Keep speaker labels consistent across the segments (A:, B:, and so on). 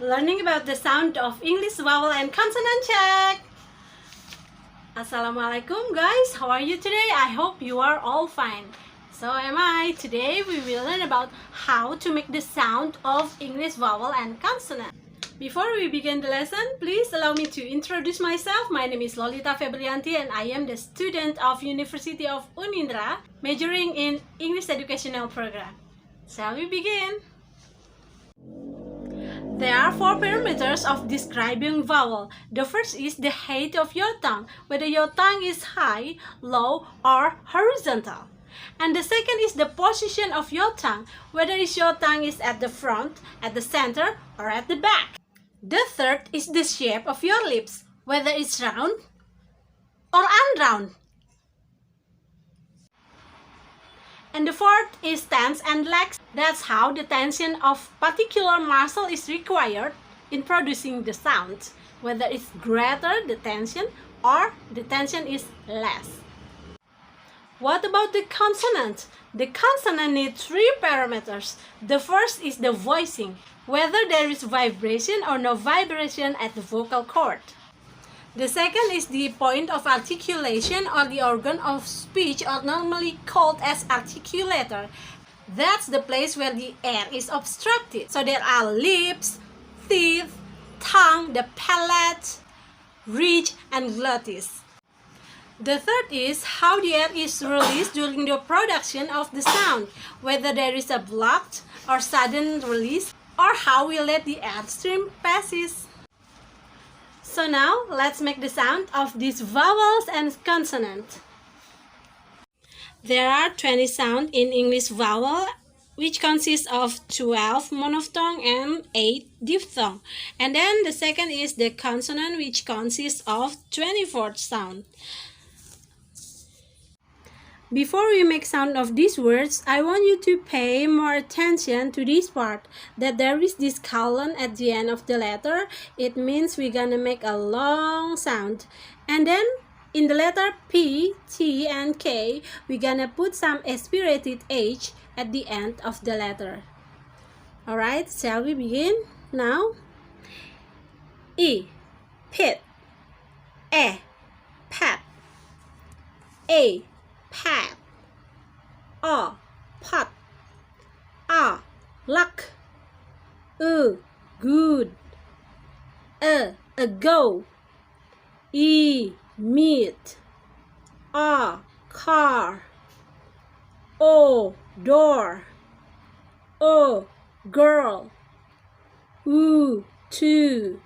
A: Learning about the sound of English vowel and consonant check. Assalamualaikum guys, how are you today? I hope you are all fine. So am I. Today we will learn about how to make the sound of English vowel and consonant. Before we begin the lesson, please allow me to introduce myself. My name is Lolita Febrianti and I am the student of University of Unindra, majoring in English Educational Program. Shall we begin? There are 4 parameters of describing vowel. The first is the height of your tongue, whether your tongue is high, low, or horizontal. And the second is the position of your tongue, whether your tongue is at the front, at the center, or at the back. The third is the shape of your lips, whether it's round or unround. And the fourth is tense and lax. That's how the tension of particular muscle is required in producing the sound, whether it's greater the tension or the tension is less. What about the consonant? The consonant needs 3 parameters. The first is the voicing, whether there is vibration or no vibration at the vocal cord. The second is the point of articulation or the organ of speech, or normally called as articulator. That's the place where the air is obstructed. So there are lips, teeth, tongue, the palate, ridge, and glottis. The third is how the air is released during the production of the sound, whether there is a blocked or sudden release, or how we let the air stream passes. So now, let's make the sound of these vowels and consonants. There are 20 sounds in English vowel, which consists of 12 monophthong and 8 diphthong. And then the second is the consonant, which consists of 24 sounds. Before we make sound of these words, I want you to pay more attention to this part, that there is this colon at the end of the letter. It means we're gonna make a long sound. And then in the letter P, T, and K, we're gonna put some aspirated H at the end of the letter. Alright, shall we begin now? E, pit. E, pat. A, pat. O, pot. A, luck. Good. A go. E, meat. A, car. O, door. O, girl. Two.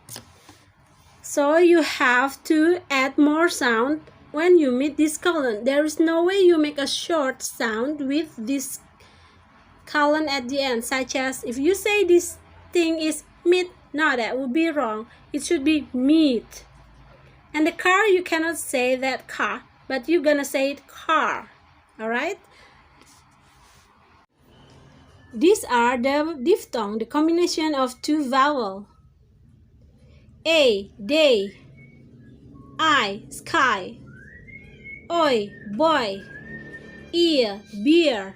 A: So you have to add more sound when you meet this colon. There is no way you make a short sound with this colon at the end, such as if you say this thing is meat, no, that would be wrong. It should be meat. And the car, you cannot say that car, but you're gonna say it car. Alright? These are the diphthong, the combination of 2 vowels. A, day. I, sky. Oi, boy. Ear, beer.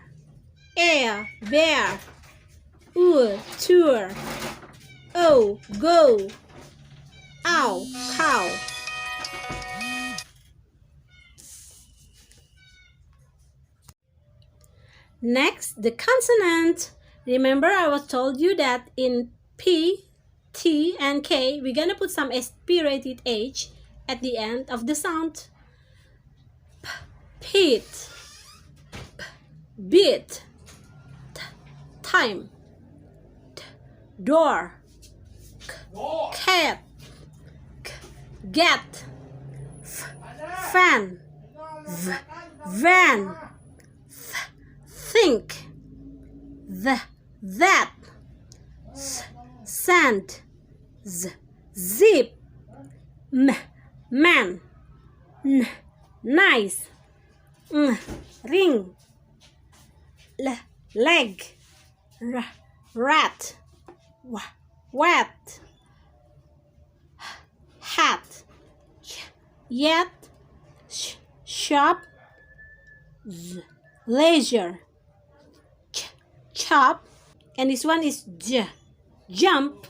A: Air, bear. Tour. O, go. Ow, cow. Next, the consonant. Remember, I was told you that in P, T, and K, we're gonna put some aspirated H at the end of the sound. Pit, beat, time, door, cat, get, fan, van, think, that, sand, zip, man, nice, ring, leg, rat, wet, hat, yet, shop, leisure, chop, and this one is jump,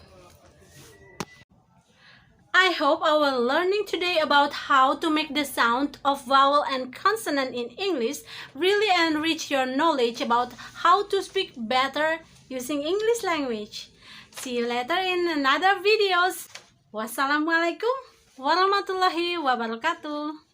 A: I hope our learning today about how to make the sound of vowel and consonant in English really enrich your knowledge about how to speak better using English language. See you later in another videos. Wassalamualaikum warahmatullahi wabarakatuh.